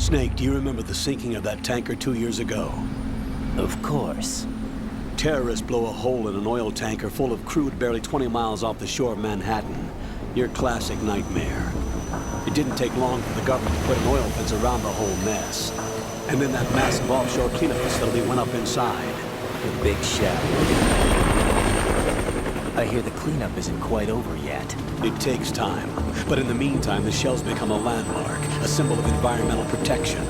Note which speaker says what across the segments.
Speaker 1: Snake, do you remember the sinking of that tanker 2 years ago?
Speaker 2: Of course.
Speaker 1: Terrorists blow a hole in an oil tanker full of crude barely 20 miles off the shore of Manhattan. Your classic nightmare. It didn't take long for the government to put an oil fence around the whole mess. And then that massive offshore cleanup facility went up inside.
Speaker 2: The big shell. I hear the cleanup isn't quite over yet.
Speaker 1: It takes time. But in the meantime, the shell's become a landmark, a symbol of environmental protection.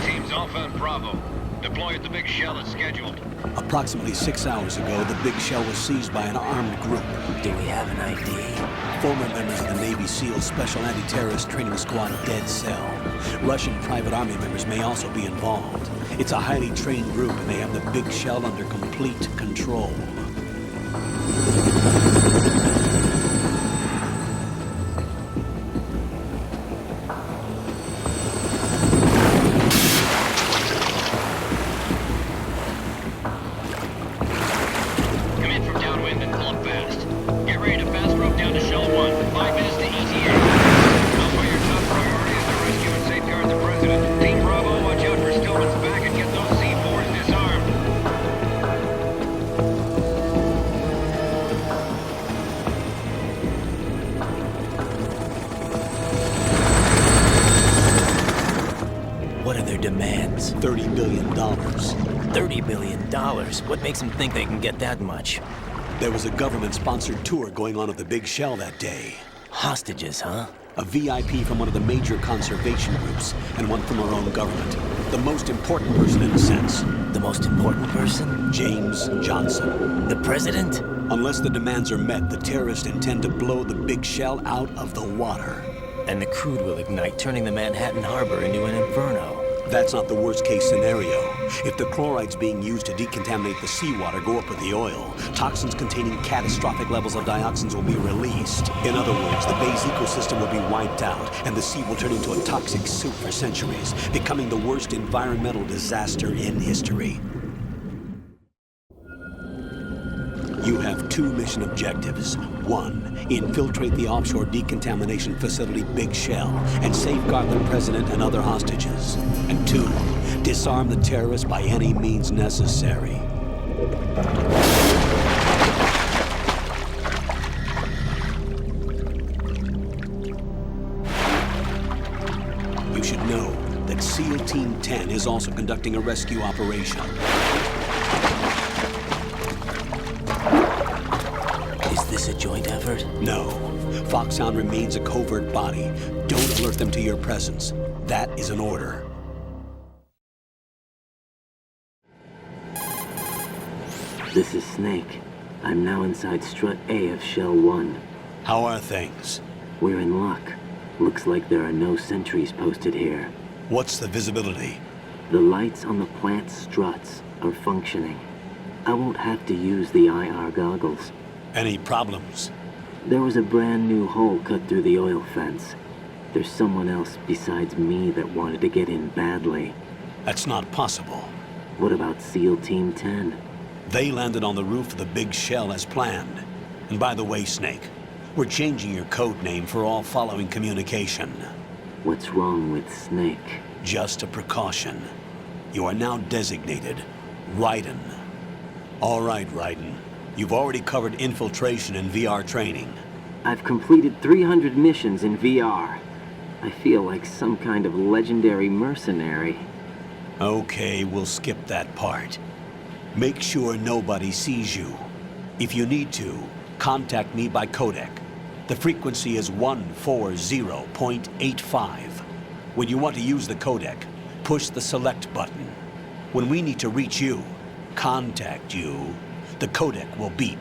Speaker 3: Teams Alpha and Bravo. Deploy at the big shell as scheduled.
Speaker 1: Approximately 6 hours ago, the big shell was seized by an armed group.
Speaker 2: Do we have an ID?
Speaker 1: Former members of the Navy SEAL Special Anti-Terrorist Training Squad Dead Cell. Russian private army members may also be involved. It's a highly trained group, and they have the big shell under complete control.
Speaker 2: What are their demands?
Speaker 1: $30 billion.
Speaker 2: $30 billion? What makes them think they can get that much?
Speaker 1: There was a government-sponsored tour going on at the big shell that day.
Speaker 2: Hostages, huh?
Speaker 1: A VIP from one of the major conservation groups, and one from our own government. The most important person in a sense.
Speaker 2: The most important person?
Speaker 1: James Johnson.
Speaker 2: The president?
Speaker 1: Unless the demands are met, the terrorists intend to blow the big shell out of the water.
Speaker 2: And the crude will ignite, turning the Manhattan Harbor into an inferno.
Speaker 1: That's not the worst-case scenario. If the chlorides being used to decontaminate the seawater go up with the oil, toxins containing catastrophic levels of dioxins will be released. In other words, the bay's ecosystem will be wiped out, and the sea will turn into a toxic soup for centuries, becoming the worst environmental disaster in history. You have 2 mission objectives. 1, infiltrate the offshore decontamination facility Big Shell and safeguard the president and other hostages. And 2, disarm the terrorists by any means necessary. You should know that SEAL Team 10 is also conducting a rescue operation.
Speaker 2: Is this a joint effort?
Speaker 1: No. Foxhound remains a covert body. Don't alert them to your presence. That is an order.
Speaker 4: This is Snake. I'm now inside Strut A of Shell 1.
Speaker 1: How are things?
Speaker 4: We're in luck. Looks like there are no sentries posted here.
Speaker 1: What's the visibility?
Speaker 4: The lights on the plant struts are functioning. I won't have to use the IR goggles.
Speaker 1: Any problems?
Speaker 4: There was a brand new hole cut through the oil fence. There's someone else besides me that wanted to get in badly.
Speaker 1: That's not possible.
Speaker 4: What about SEAL Team 10?
Speaker 1: They landed on the roof of the Big Shell as planned. And by the way, Snake, we're changing your code name for all following communication.
Speaker 4: What's wrong with Snake?
Speaker 1: Just a precaution. You are now designated Raiden. All right, Raiden. You've already covered infiltration and VR training.
Speaker 4: I've completed 300 missions in VR. I feel like some kind of legendary mercenary.
Speaker 1: Okay, we'll skip that part. Make sure nobody sees you. If you need to, contact me by codec. The frequency is 140.85. When you want to use the codec, push the select button. When we need to reach you, contact you, the codec will beep.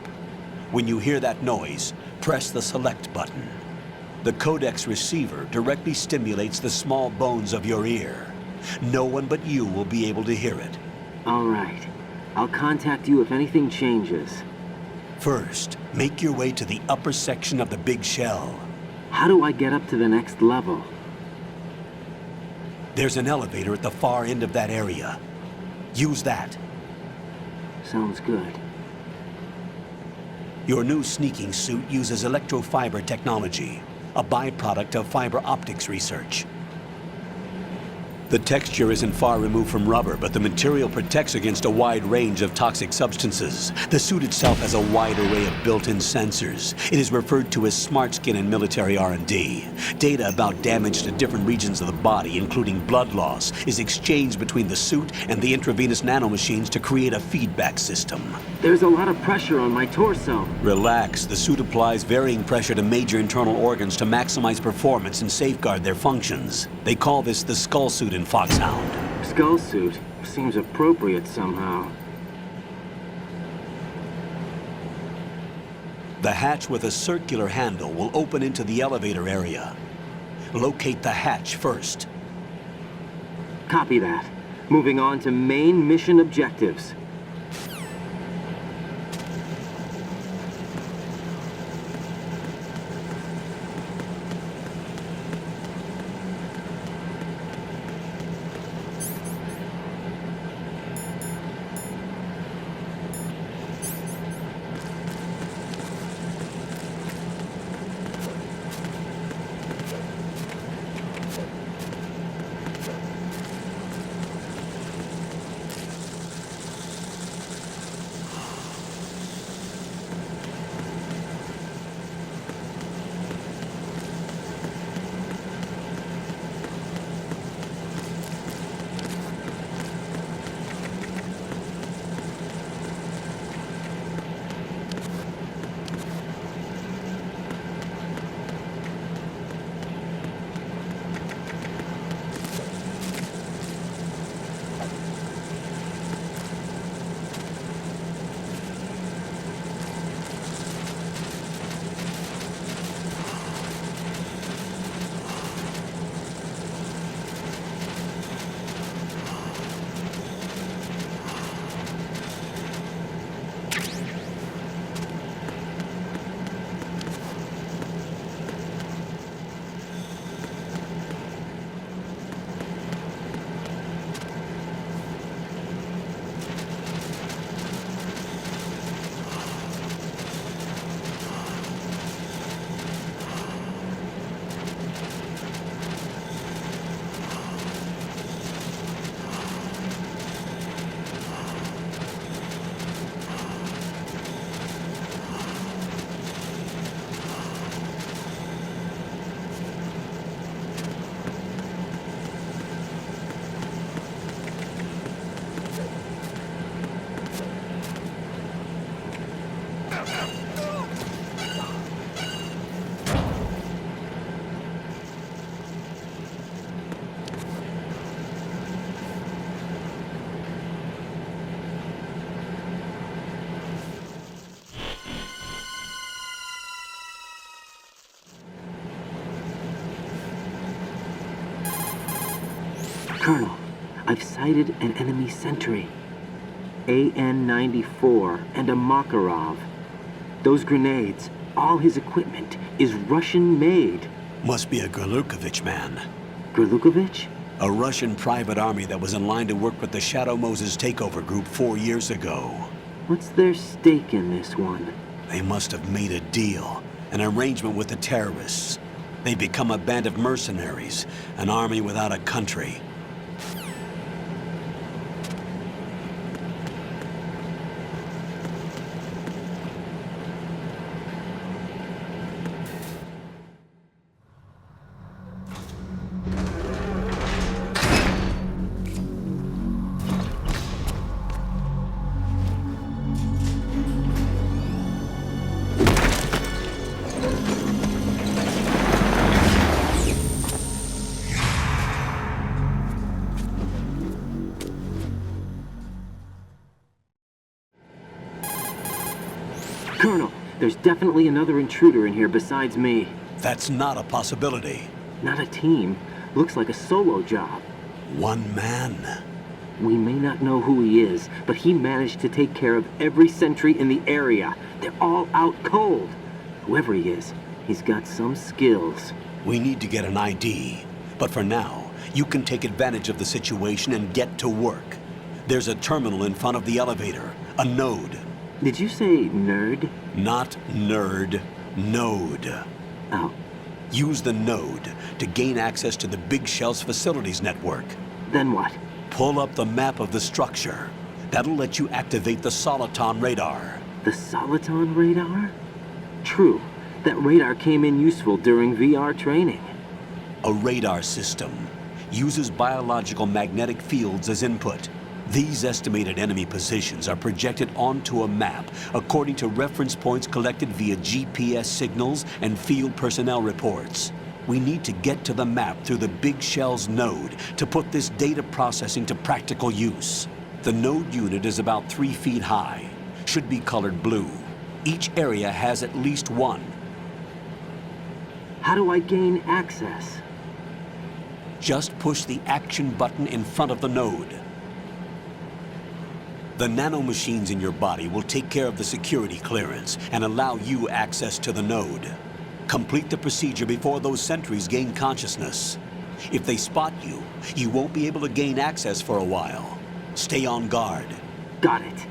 Speaker 1: When you hear that noise, press the select button. The codec's receiver directly stimulates the small bones of your ear. No one but you will be able to hear it.
Speaker 4: All right. I'll contact you if anything changes.
Speaker 1: First, make your way to the upper section of the Big Shell.
Speaker 4: How do I get up to the next level?
Speaker 1: There's an elevator at the far end of that area. Use that.
Speaker 4: Sounds good.
Speaker 1: Your new sneaking suit uses electrofiber technology. a byproduct of fiber optics research. The texture isn't far removed from rubber, but the material protects against a wide range of toxic substances. The suit itself has a wide array of built-in sensors. It is referred to as smart skin in military R&D. Data about damage to different regions of the body, including blood loss, is exchanged between the suit and the intravenous nanomachines to create a feedback system.
Speaker 4: There's a lot of pressure on my torso.
Speaker 1: Relax. The suit applies varying pressure to major internal organs to maximize performance and safeguard their functions. They call this the skull suit in Foxhound.
Speaker 4: Skull suit seems appropriate somehow.
Speaker 1: The hatch with a circular handle will open into the elevator area. Locate the hatch first.
Speaker 4: Copy that. Moving on to main mission objectives. Colonel, I've sighted an enemy sentry. AN-94 and a Makarov. Those grenades, all his equipment, is Russian-made.
Speaker 1: Must be a Gorlukovich man.
Speaker 4: Gorlukovich?
Speaker 1: A Russian private army that was in line to work with the Shadow Moses takeover group 4 years ago.
Speaker 4: What's their stake in this one?
Speaker 1: They must have made a deal, an arrangement with the terrorists. They become a band of mercenaries, an army without a country.
Speaker 4: Colonel, there's definitely another intruder in here besides me.
Speaker 1: That's not a possibility.
Speaker 4: Not a team. Looks like a solo job.
Speaker 1: One man.
Speaker 4: We may not know who he is, but he managed to take care of every sentry in the area. They're all out cold. Whoever he is, he's got some skills.
Speaker 1: We need to get an ID. But for now, you can take advantage of the situation and get to work. There's a terminal in front of the elevator. A node.
Speaker 4: Did you say nerd?
Speaker 1: Not nerd. Node.
Speaker 4: Oh,
Speaker 1: Use the node to gain access to the Big Shell's facilities network.
Speaker 4: Then what?
Speaker 1: Pull up the map of the structure. That'll let you activate the Soliton radar.
Speaker 4: The Soliton radar? True. That radar came in useful during VR training.
Speaker 1: A radar system uses biological magnetic fields as input. These estimated enemy positions are projected onto a map according to reference points collected via GPS signals and field personnel reports. We need to get to the map through the Big Shell's node to put this data processing to practical use. The node unit is about 3 feet high, should be colored blue. Each area has at least one.
Speaker 4: How do I gain access?
Speaker 1: Just push the action button in front of the node. The nanomachines in your body will take care of the security clearance and allow you access to the node. Complete the procedure before those sentries gain consciousness. If they spot you, you won't be able to gain access for a while. Stay on guard.
Speaker 4: Got it.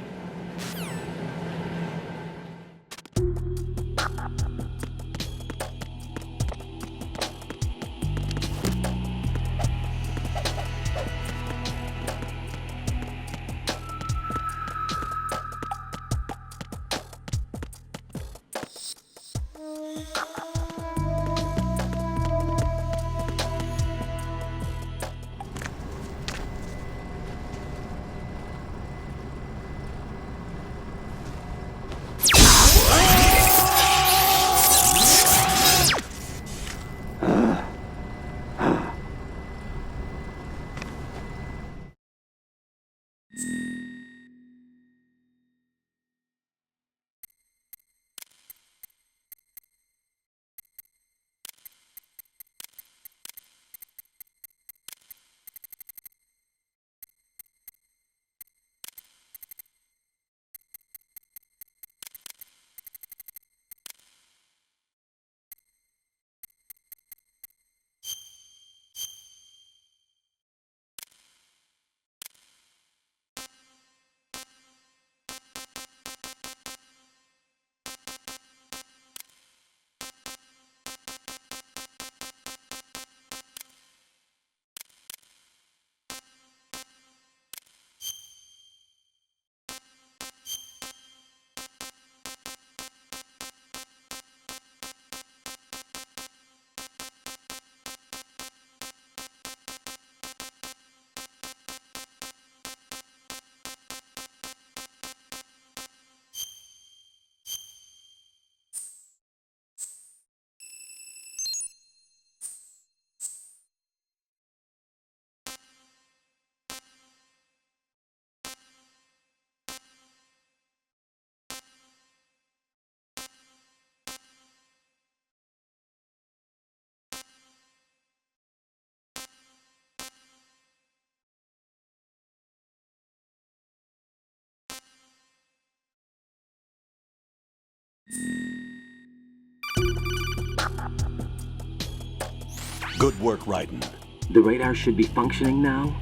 Speaker 1: Good work, Raiden.
Speaker 4: The radar should be functioning now?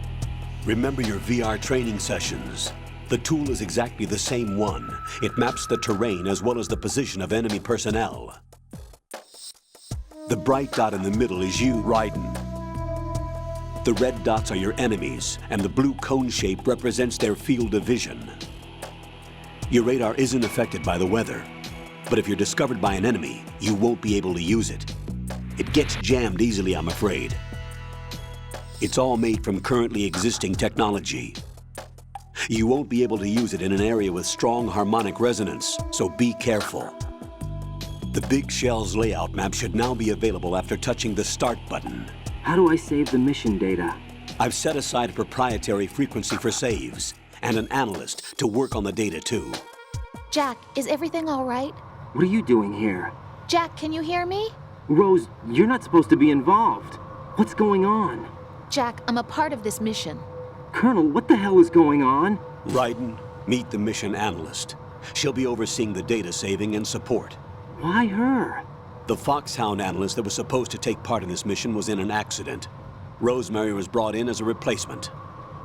Speaker 1: Remember your VR training sessions. The tool is exactly the same one. It maps the terrain as well as the position of enemy personnel. The bright dot in the middle is you, Raiden. The red dots are your enemies, and the blue cone shape represents their field of vision. Your radar isn't affected by the weather, but if you're discovered by an enemy, you won't be able to use it. It gets jammed easily, I'm afraid. It's all made from currently existing technology. You won't be able to use it in an area with strong harmonic resonance, so be careful. The Big Shell's layout map should now be available after touching the Start button.
Speaker 4: How do I save the mission data?
Speaker 1: I've set aside a proprietary frequency for saves, and an analyst to work on the data too.
Speaker 5: Jack, is everything all right?
Speaker 4: What are you doing here?
Speaker 5: Jack, can you hear me?
Speaker 4: Rose, you're not supposed to be involved. What's going on?
Speaker 5: Jack, I'm a part of this mission.
Speaker 4: Colonel, what the hell is going on?
Speaker 1: Raiden, meet the mission analyst. She'll be overseeing the data saving and support.
Speaker 4: Why her?
Speaker 1: The Foxhound analyst that was supposed to take part in this mission was in an accident. Rosemary was brought in as a replacement.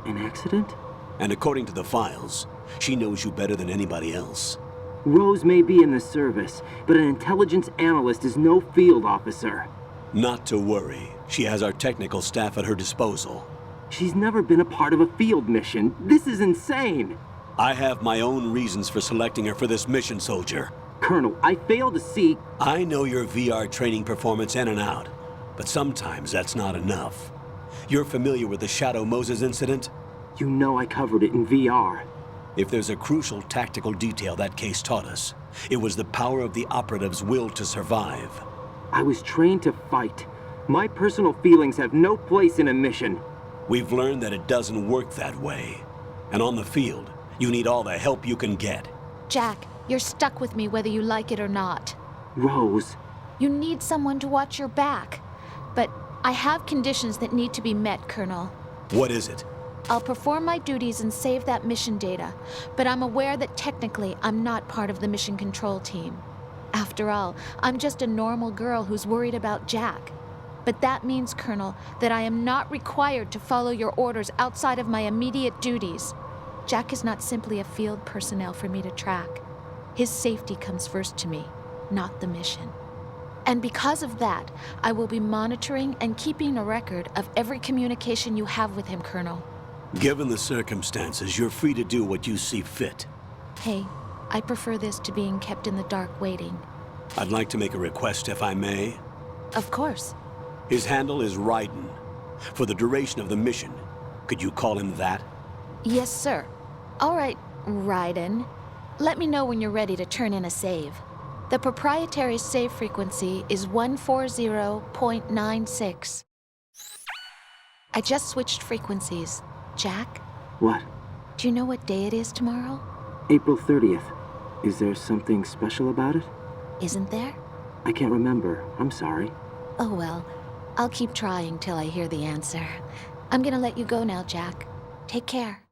Speaker 4: An accident?
Speaker 1: And according to the files, she knows you better than anybody else.
Speaker 4: Rose may be in the service, but an intelligence analyst is no field officer.
Speaker 1: Not to worry. She has our technical staff at her disposal.
Speaker 4: She's never been a part of a field mission. This is insane!
Speaker 1: I have my own reasons for selecting her for this mission, soldier.
Speaker 4: Colonel, I fail to see...
Speaker 1: I know your VR training performance in and out, but sometimes that's not enough. You're familiar with the Shadow Moses incident?
Speaker 4: You know I covered it in VR.
Speaker 1: If there's a crucial tactical detail that case taught us, it was the power of the operative's will to survive.
Speaker 4: I was trained to fight. My personal feelings have no place in a mission.
Speaker 1: We've learned that it doesn't work that way. And on the field, you need all the help you can get.
Speaker 5: Jack, you're stuck with me whether you like it or not.
Speaker 4: Rose.
Speaker 5: You need someone to watch your back. But I have conditions that need to be met, Colonel.
Speaker 1: What is it?
Speaker 5: I'll perform my duties and save that mission data, but I'm aware that technically I'm not part of the mission control team. After all, I'm just a normal girl who's worried about Jack. But that means, Colonel, that I am not required to follow your orders outside of my immediate duties. Jack is not simply a field personnel for me to track. His safety comes first to me, not the mission. And because of that, I will be monitoring and keeping a record of every communication you have with him, Colonel.
Speaker 1: Given the circumstances, you're free to do what you see fit.
Speaker 5: Hey, I prefer this to being kept in the dark waiting.
Speaker 1: I'd like to make a request, if I may.
Speaker 5: Of course.
Speaker 1: His handle is Raiden. For the duration of the mission, could you call him that?
Speaker 5: Yes, sir. All right, Raiden. Let me know when you're ready to turn in a save. The proprietary save frequency is 140.96. I just switched frequencies. Jack,
Speaker 4: What?
Speaker 5: do you know what day it is tomorrow?
Speaker 4: April 30th. Is there something special about it?
Speaker 5: Isn't there?
Speaker 4: I can't remember. I'm sorry.
Speaker 5: Oh well, I'll keep trying till I hear the answer. I'm gonna let you go now, Jack. Take care.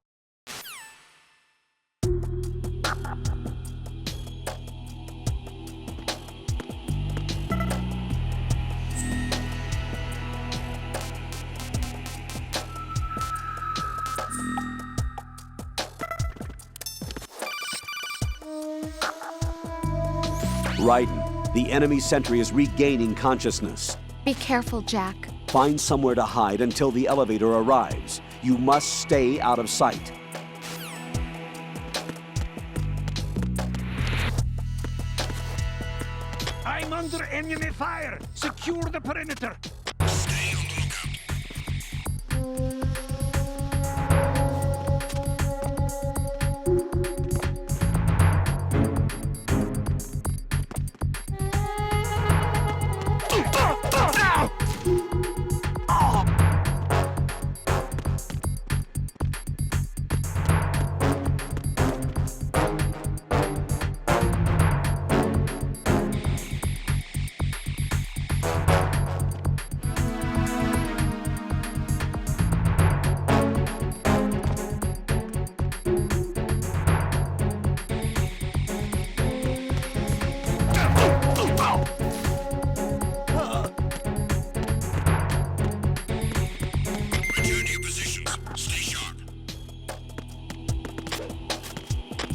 Speaker 1: Raiden, the enemy sentry is regaining consciousness.
Speaker 5: Be careful, Jack.
Speaker 1: Find somewhere to hide until the elevator arrives. You must stay out of sight.
Speaker 6: I'm under enemy fire! Secure the perimeter!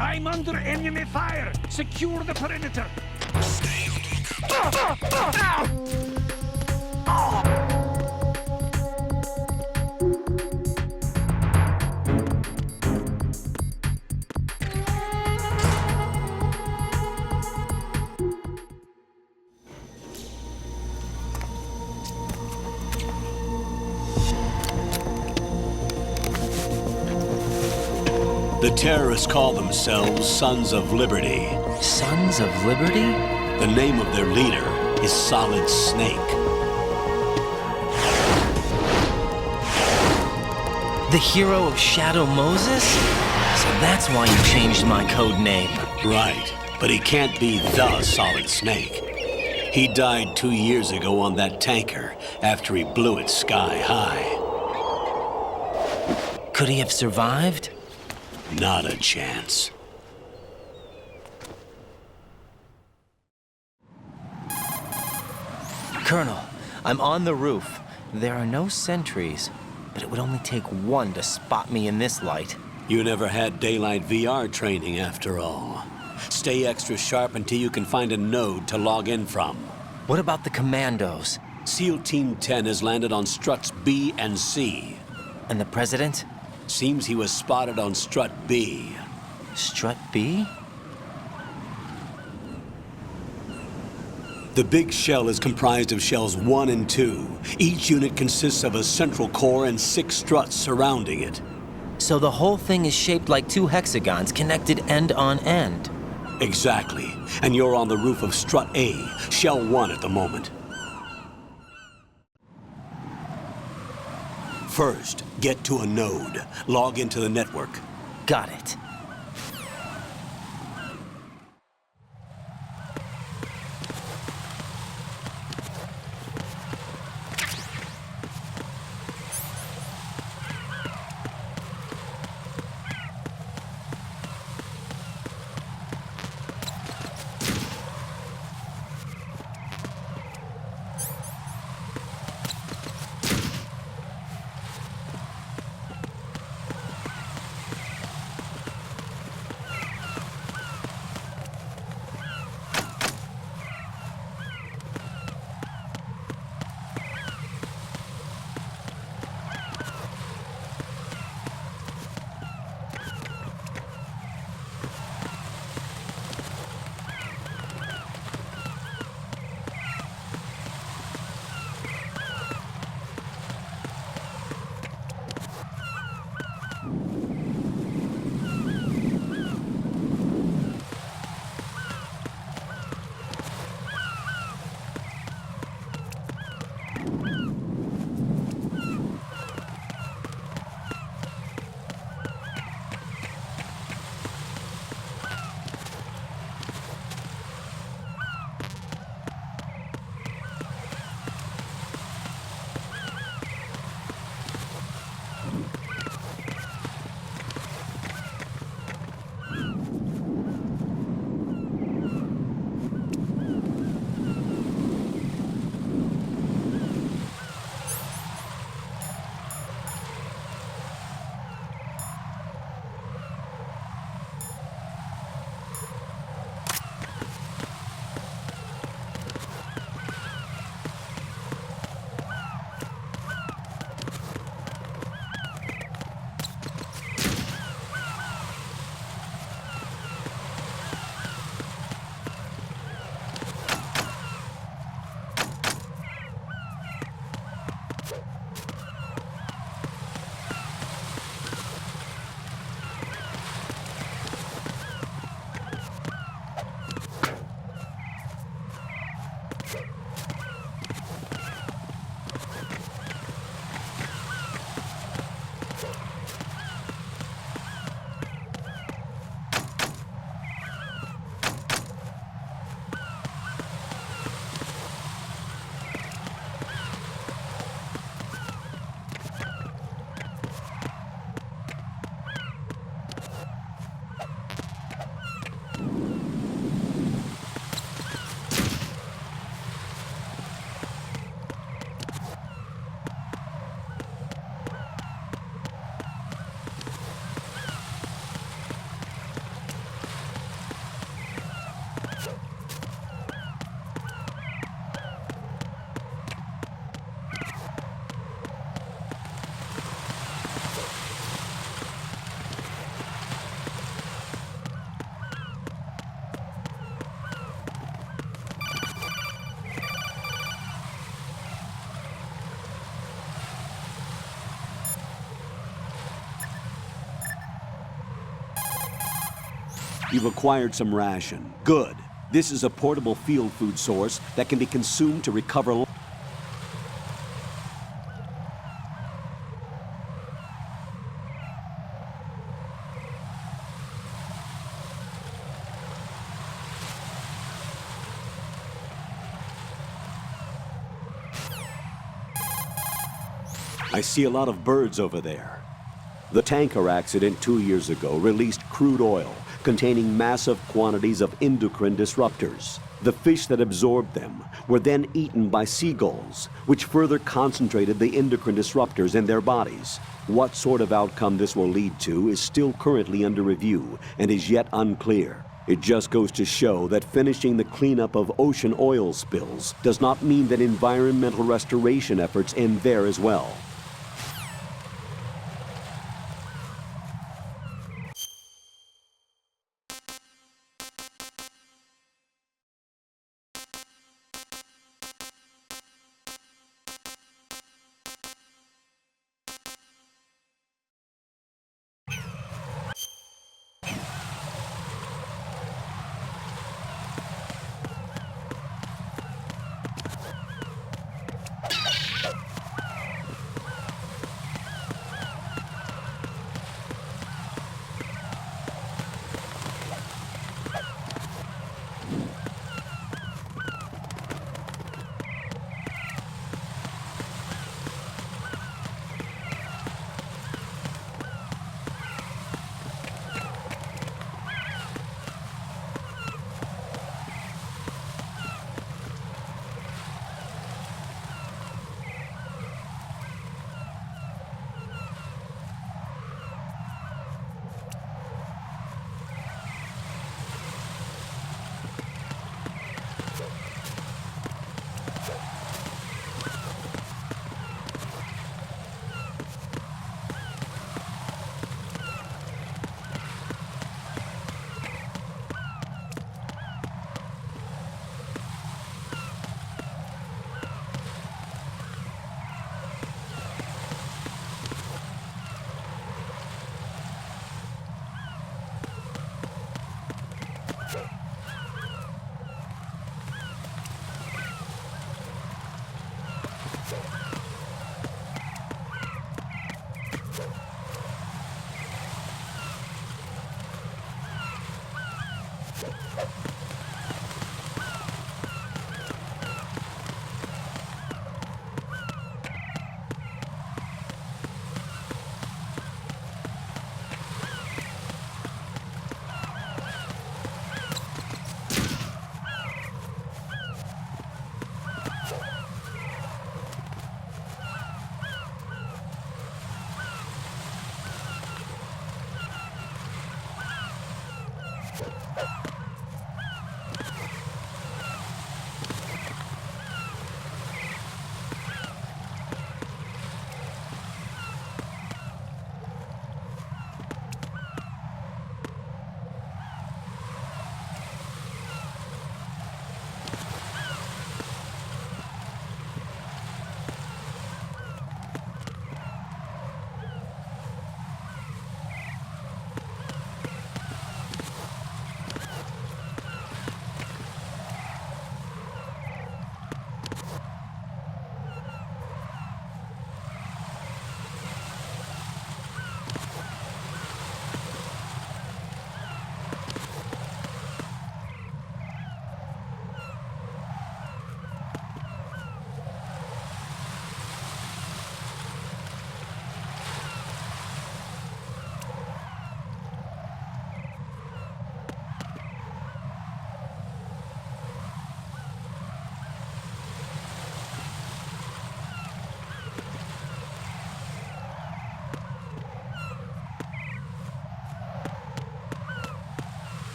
Speaker 6: I'm under enemy fire! Secure the perimeter! Stay on the lookout!
Speaker 1: The terrorists call themselves Sons of Liberty.
Speaker 2: Sons of Liberty?
Speaker 1: The name of their leader is Solid Snake.
Speaker 2: The hero of Shadow Moses? So that's why you changed my code name.
Speaker 1: Right, but he can't be the Solid Snake. He died 2 years ago on that tanker after he blew it sky high.
Speaker 2: Could he have survived?
Speaker 1: Not a chance.
Speaker 2: Colonel, I'm on the roof. There are no sentries, but it would only take one to spot me in this light.
Speaker 1: You never had daylight VR training after all. Stay extra sharp until you can find a node to log in from.
Speaker 2: What about the commandos?
Speaker 1: SEAL Team 10 has landed on struts B and C.
Speaker 2: And the president?
Speaker 1: Seems he was spotted on strut B.
Speaker 2: Strut B?
Speaker 1: The big shell is comprised of shells 1 and 2. Each unit consists of a central core and 6 struts surrounding it.
Speaker 2: So the whole thing is shaped like 2 hexagons connected end on end.
Speaker 1: Exactly. And you're on the roof of strut A, shell 1 at the moment. First, get to a node. Log into the network.
Speaker 2: Got it.
Speaker 1: You've acquired some ration. Good. This is a portable field food source that can be consumed to recover. I see a lot of birds over there. The tanker accident 2 years ago released crude oil containing massive quantities of endocrine disruptors. The fish that absorbed them were then eaten by seagulls, which further concentrated the endocrine disruptors in their bodies. What sort of outcome this will lead to is still currently under review and is yet unclear. It just goes to show that finishing the cleanup of ocean oil spills does not mean that environmental restoration efforts end there as well.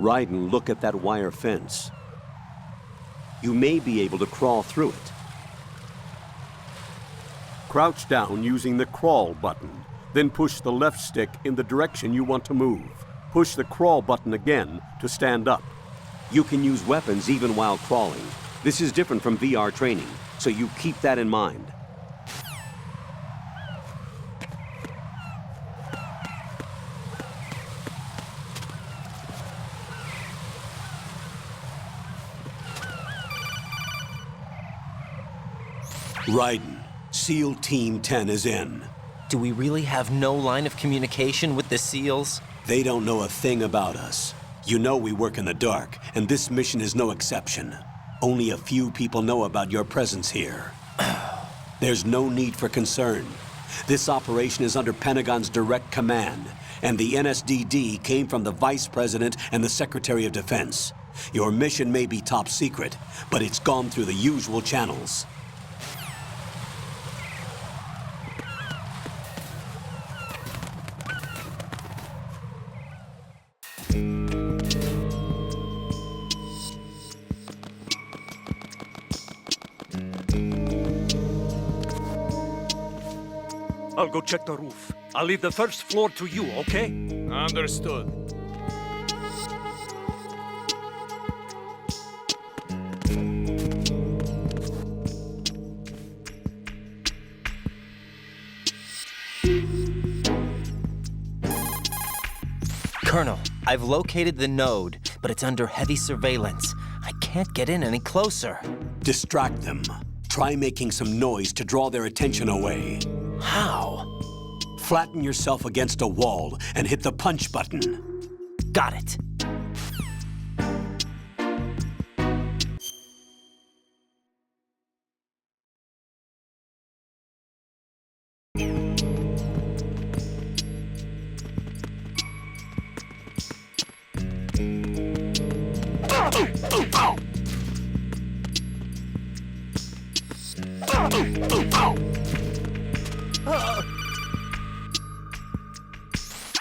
Speaker 1: Ryden, look at that wire fence. You may be able to crawl through it. Crouch down using the crawl button, then push the left stick in the direction you want to move. Push the crawl button again to stand up. You can use weapons even while crawling. This is different from VR training, so you keep that in mind. Ryden, SEAL Team 10 is in.
Speaker 2: Do we really have no line of communication with the SEALs?
Speaker 1: They don't know a thing about us. You know we work in the dark, and this mission is no exception. Only a few people know about your presence here. There's no need for concern. This operation is under Pentagon's direct command, and the NSDD came from the Vice President and the Secretary of Defense. Your mission may be top secret, but it's gone through the usual channels.
Speaker 6: I'll go check the roof. I'll leave the first floor to you, okay?
Speaker 7: Understood.
Speaker 2: Colonel, I've located the node, but it's under heavy surveillance. I can't get in any closer.
Speaker 1: Distract them. Try making some noise to draw their attention away.
Speaker 2: How?
Speaker 1: Flatten yourself against a wall and hit the punch button.
Speaker 2: Got it.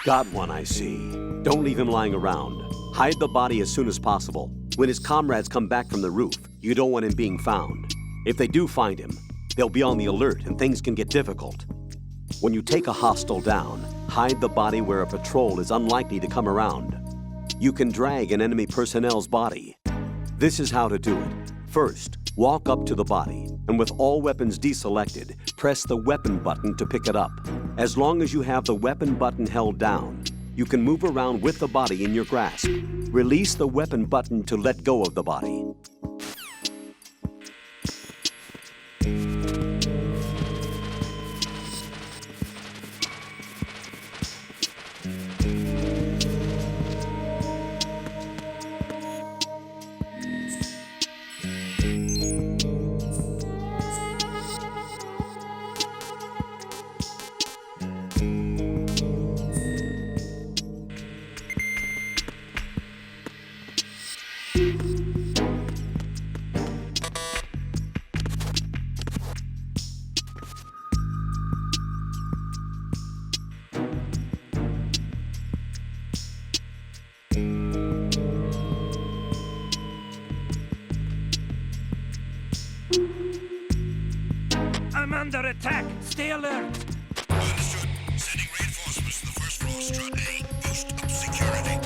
Speaker 1: Got one, I see. Don't leave him lying around. Hide the body as soon as possible. When his comrades come back from the roof, you don't want him being found. If they do find him, they'll be on the alert and things can get difficult. When you take a hostile down, hide the body where a patrol is unlikely to come around. You can drag an enemy personnel's body. This is how to do it. First, walk up to the body, and with all weapons deselected, press the weapon button to pick it up. As long as you have the weapon button held down, you can move around with the body in your grasp. Release the weapon button to let go of the body.
Speaker 6: I'm under attack. Stay alert.
Speaker 8: Understood. Sending reinforcements to the first floor, strut A. Boost up security.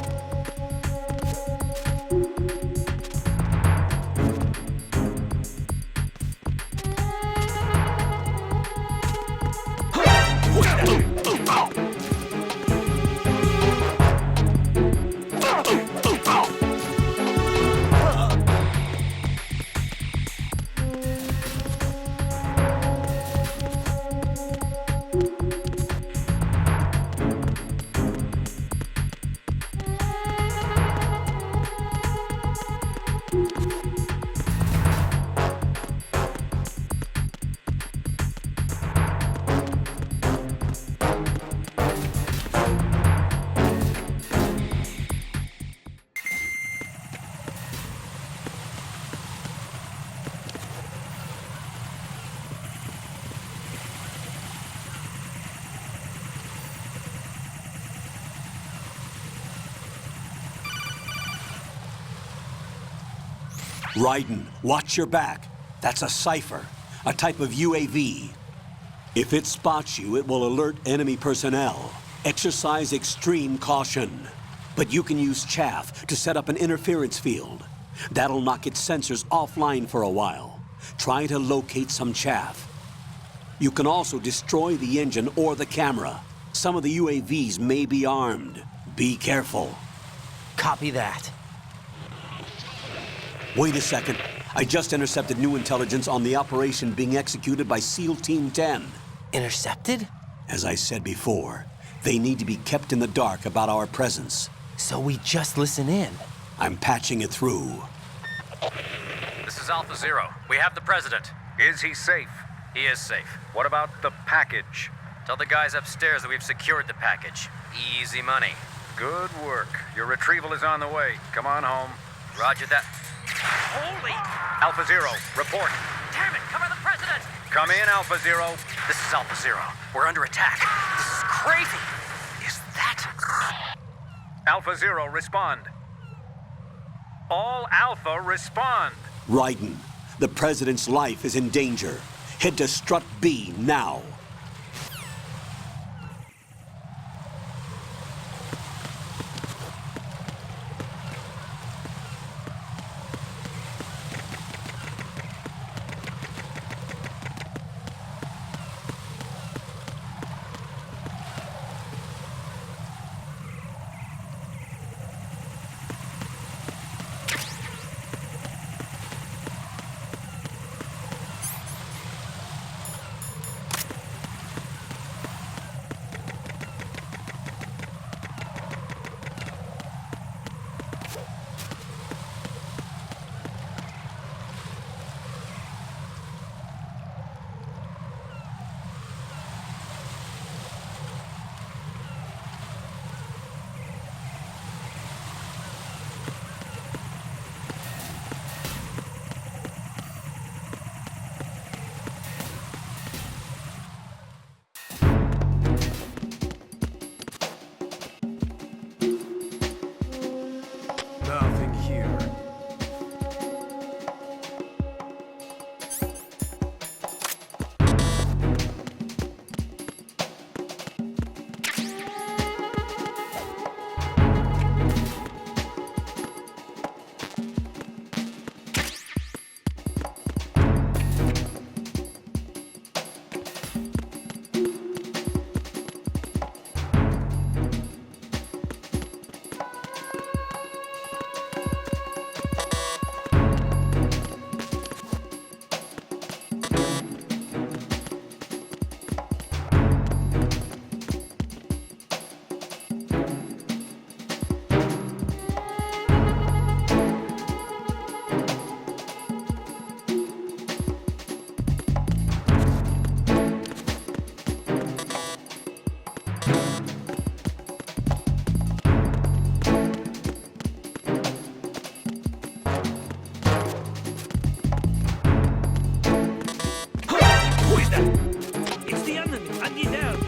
Speaker 1: Raiden, watch your back. That's a cipher, a type of UAV. If it spots you, it will alert enemy personnel. Exercise extreme caution. But you can use chaff to set up an interference field. That'll knock its sensors offline for a while. Try to locate some chaff. You can also destroy the engine or the camera. Some of the UAVs may be armed. Be careful.
Speaker 2: Copy that.
Speaker 1: Wait a second. I just intercepted new intelligence on the operation being executed by SEAL Team 10.
Speaker 2: Intercepted?
Speaker 1: As I said before, they need to be kept in the dark about our presence.
Speaker 2: So we just listen in.
Speaker 1: I'm patching it through.
Speaker 9: This is Alpha Zero. We have the president. Is he safe? He is safe. What about the package? Tell the guys upstairs that we've secured the package. Easy money.
Speaker 3: Good work. Your retrieval is on the way. Come on home.
Speaker 9: Roger that. Holy!
Speaker 3: Alpha Zero, report.
Speaker 9: Damn it! Cover the president!
Speaker 3: Come in, Alpha Zero.
Speaker 9: This is Alpha Zero. We're under attack. This is crazy. Is that...
Speaker 3: Alpha Zero, respond. All Alpha, respond.
Speaker 1: Raiden, the President's life is in danger. Head to Strut B now.
Speaker 6: Nothing here. Who is that? It's the enemy. I need help.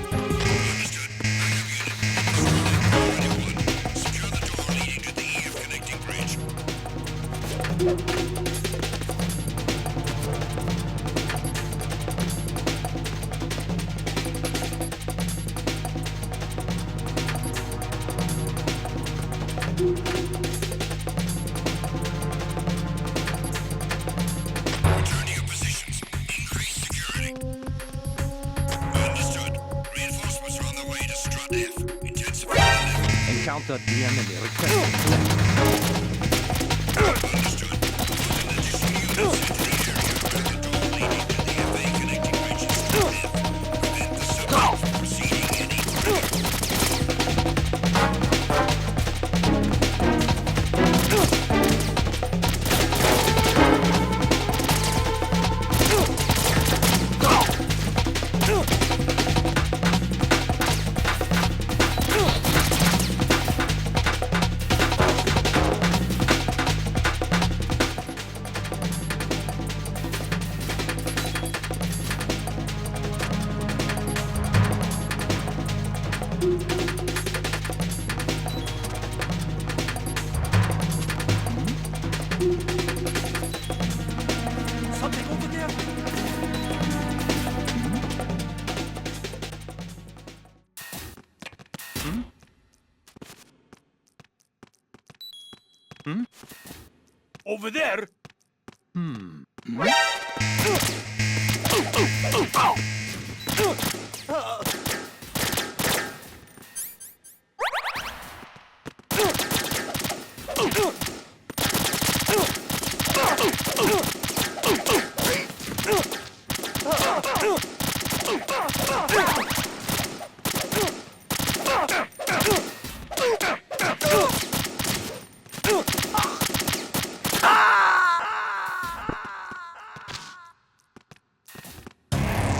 Speaker 8: Secure the door leading to the EF connecting bridge. Return to your positions. Increase security. Understood. Reinforcements are on the way to Strut F. Intensify the level.
Speaker 2: Encounter the enemy. Request.
Speaker 8: Understood. An additional units into the area. The door leading to the FA connecting bridge is Strut F. Prevent the subject from proceeding any further.
Speaker 6: Something over there? Over there?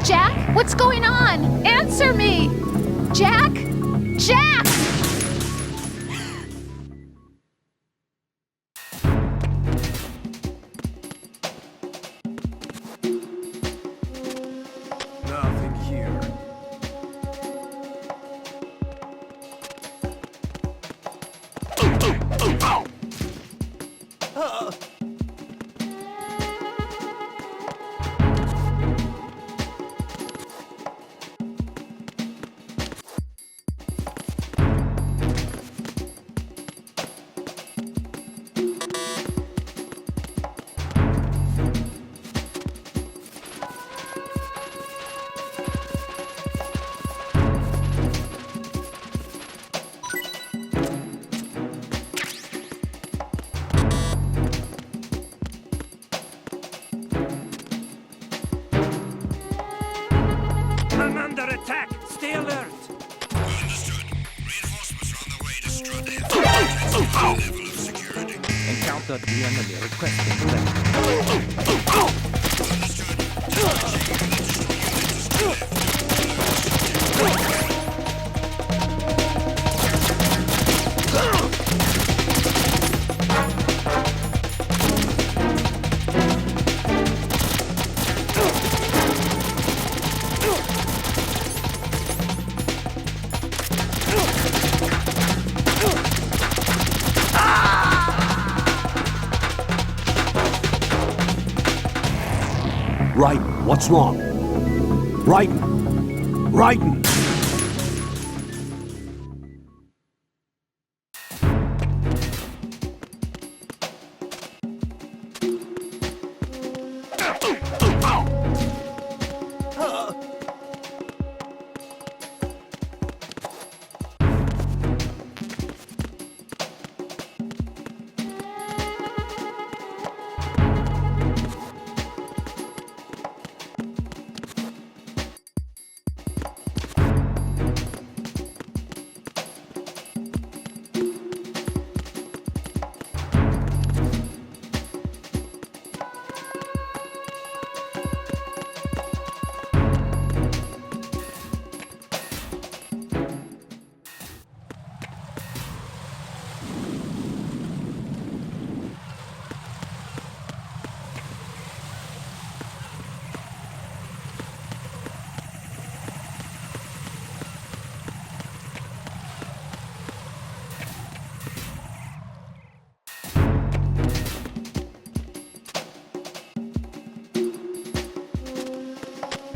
Speaker 5: Jack, what's going on? Answer me! Jack? Jack!
Speaker 6: Nothing here. I'm under attack. Stay alert.
Speaker 8: Understood. Reinforcements are on the way to Strut F. Intensify level of security.
Speaker 2: Encounter the enemy requesting weapon.
Speaker 8: Understood.
Speaker 1: Raiden, what's wrong? Raiden! Raiden!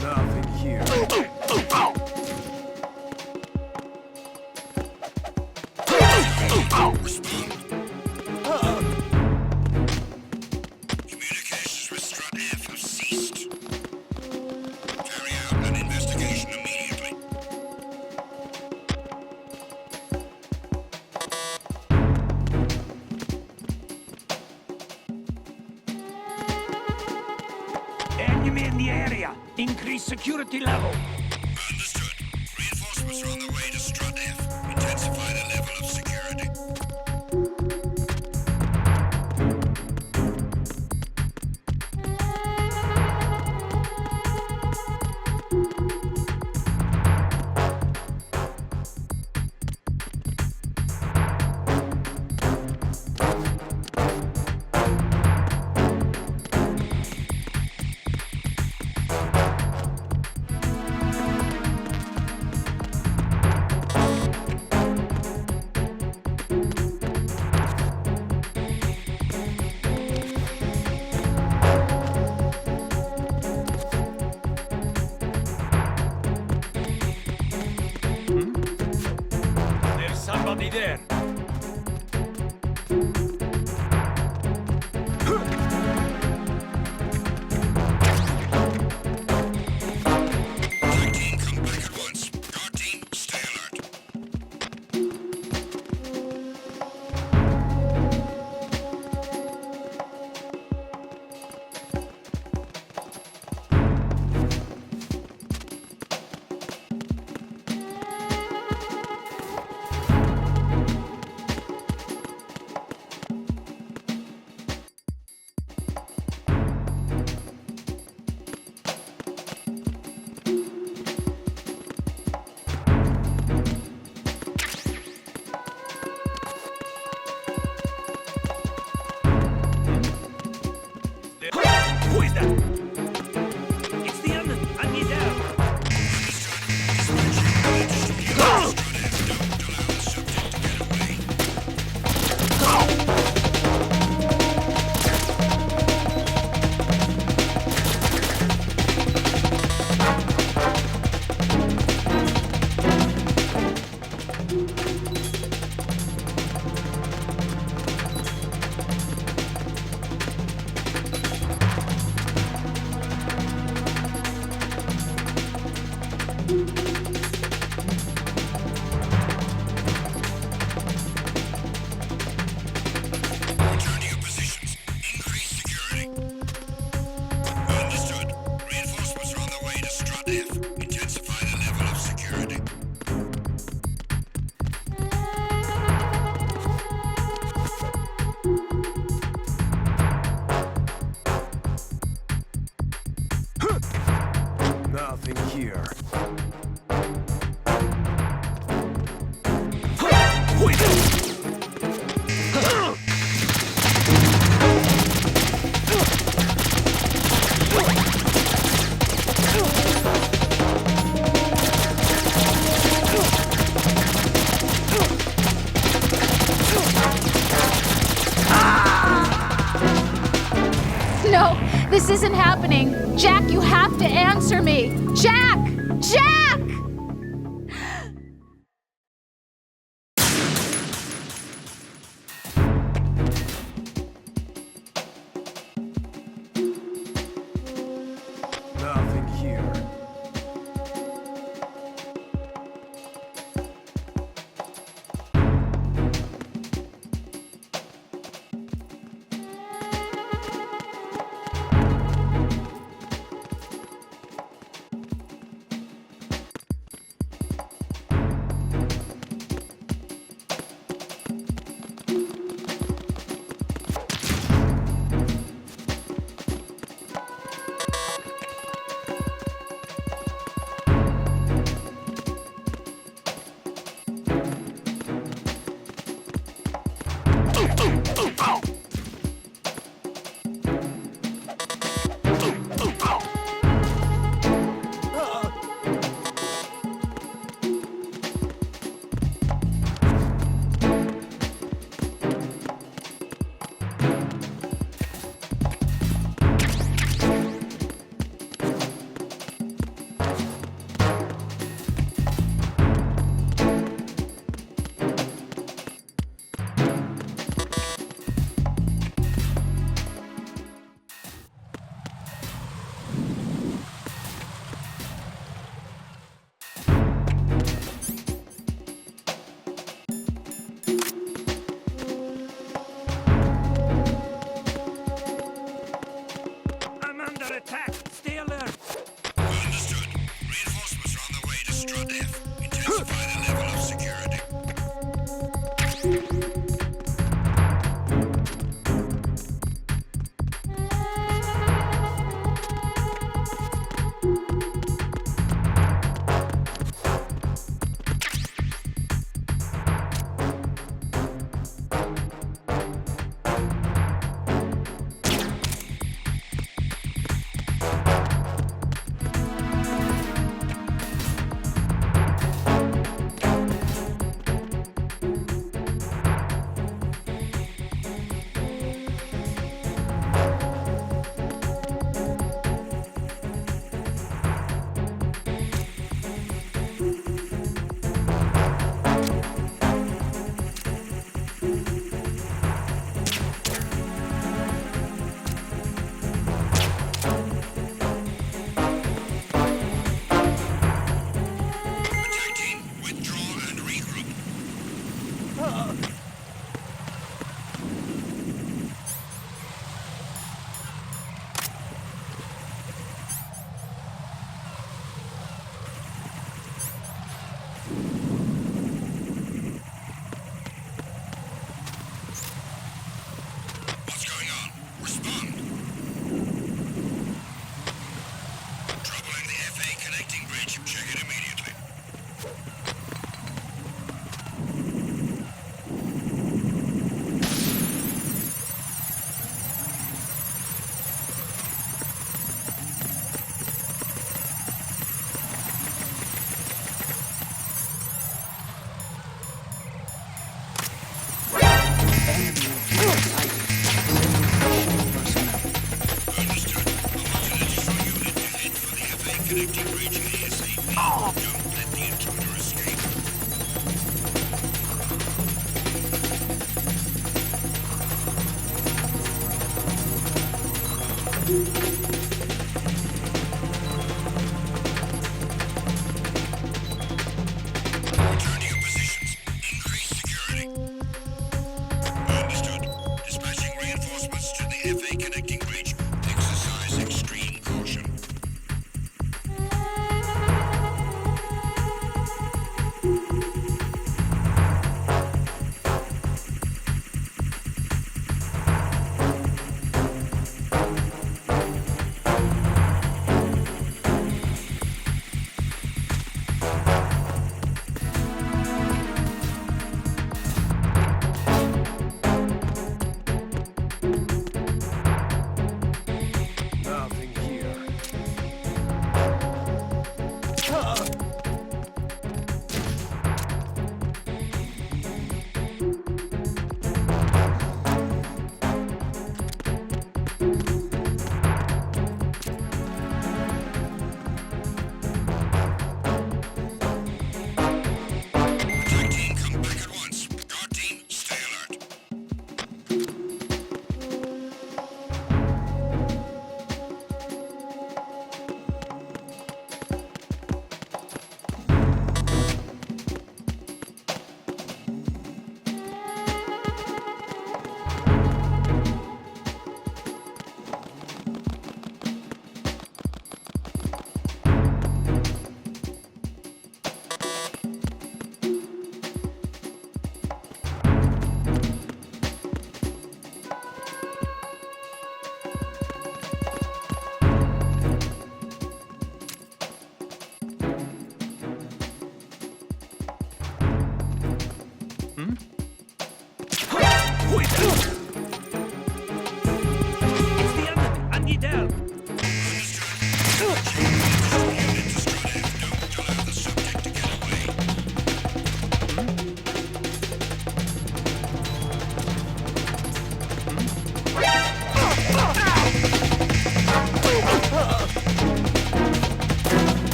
Speaker 6: Nothing here.
Speaker 8: Communications with Strut F have ceased. Carry out an investigation immediately.
Speaker 6: Enemy in the area. Increase security level.
Speaker 8: Understood. Reinforcements are on the way to Strut F. Intensify the level of security.
Speaker 6: There's somebody there.
Speaker 8: Black team, come back at once. Guard team, stay alert. Return to your positions. Increase security. Understood. Reinforcements are on their way to Strut F. Intensify the level of security.
Speaker 6: Nothing here.
Speaker 5: No, this isn't happening. Jack, you have to answer me. Jack! Jack!
Speaker 6: Nothing here. I'm under attack. Stay alert.
Speaker 8: Understood. Reinforcements are on their way to Strut F. Intensify the level of security. Attack team, withdraw and regroup. What's going on? Respond. Trouble in the FA connecting bridge. Check it immediately. Understood. I'm on an extra unit to head for the FA connecting bridge ASAP. Don't let the intruder escape.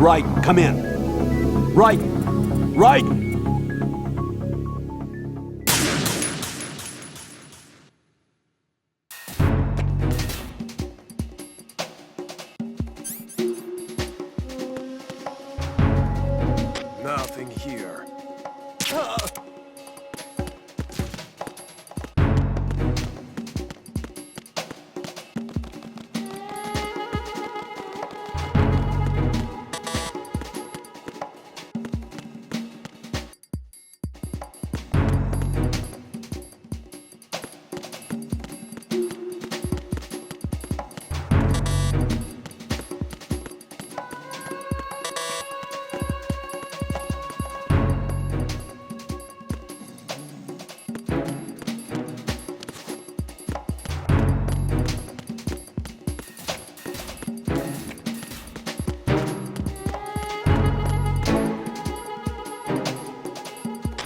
Speaker 1: Raiden, come in. Raiden! Raiden!
Speaker 6: Nothing here.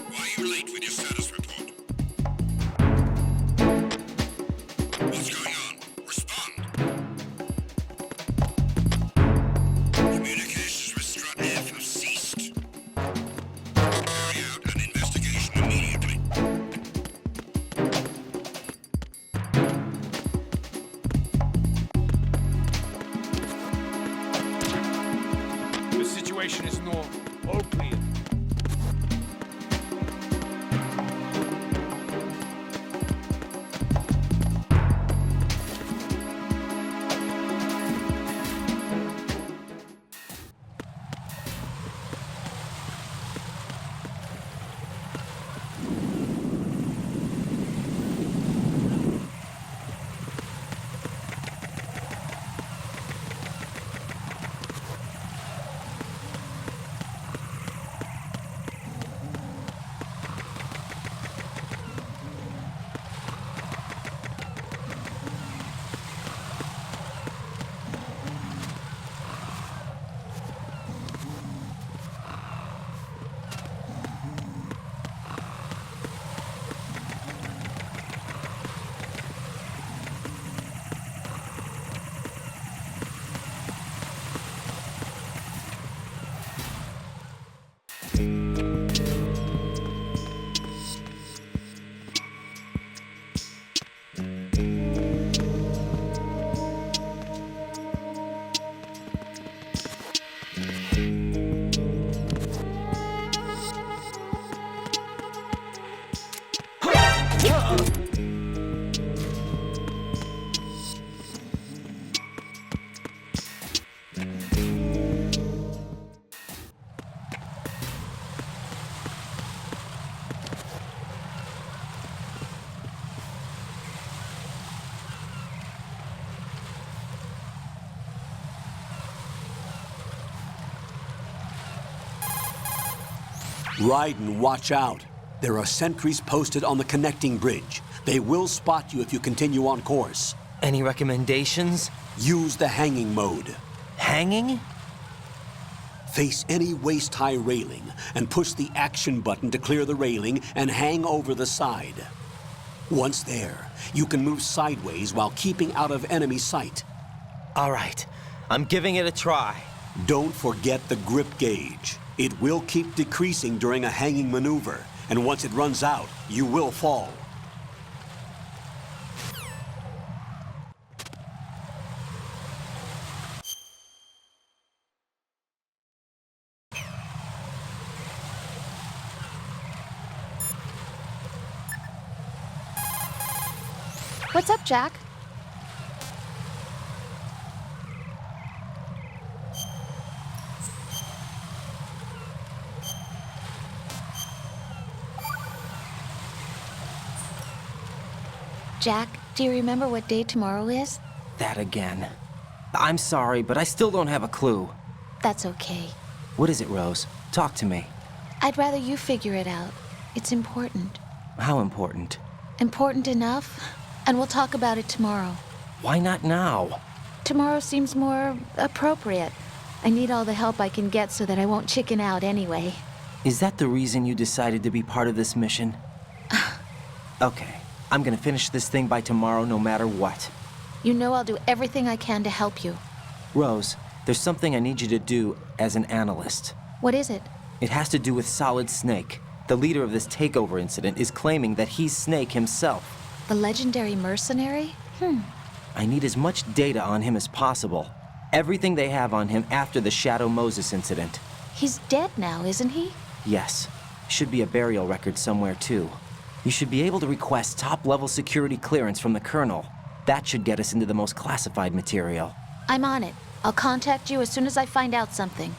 Speaker 8: Why are you late with your status report? What's going on? Respond. Communications with Strut F have ceased. Carry out an investigation immediately.
Speaker 6: The situation is normal. All clear.
Speaker 1: Raiden, watch out. There are sentries posted on the connecting bridge. They will spot you if you continue on course.
Speaker 2: Any recommendations?
Speaker 1: Use the hanging mode.
Speaker 2: Hanging?
Speaker 1: Face any waist-high railing and push the action button to clear the railing and hang over the side. Once there, you can move sideways while keeping out of enemy sight.
Speaker 2: All right, I'm giving it a try.
Speaker 1: Don't forget the grip gauge. It will keep decreasing during a hanging maneuver, and once it runs out, you will fall.
Speaker 5: What's up, Jack? Jack, do you remember what day tomorrow is?
Speaker 2: That again. I'm sorry, but I still don't have a clue.
Speaker 5: That's okay.
Speaker 2: What is it, Rose? Talk to me.
Speaker 5: I'd rather you figure it out. It's important.
Speaker 2: How important?
Speaker 5: Important enough? And we'll talk about it tomorrow.
Speaker 2: Why not now?
Speaker 5: Tomorrow seems more appropriate. I need all the help I can get so that I won't chicken out anyway.
Speaker 2: Is that the reason you decided to be part of this mission? Okay, I'm gonna finish this thing by tomorrow no matter what.
Speaker 5: You know I'll do everything I can to help you.
Speaker 2: Rose, there's something I need you to do as an analyst.
Speaker 5: What is it?
Speaker 2: It has to do with Solid Snake. The leader of this takeover incident is claiming that he's Snake himself.
Speaker 5: The legendary mercenary?
Speaker 2: I need as much data on him as possible. Everything they have on him after the Shadow Moses incident.
Speaker 5: He's dead now, isn't he?
Speaker 2: Yes. Should be a burial record somewhere, too. You should be able to request top-level security clearance from the Colonel. That should get us into the most classified material.
Speaker 5: I'm on it. I'll contact you as soon as I find out something.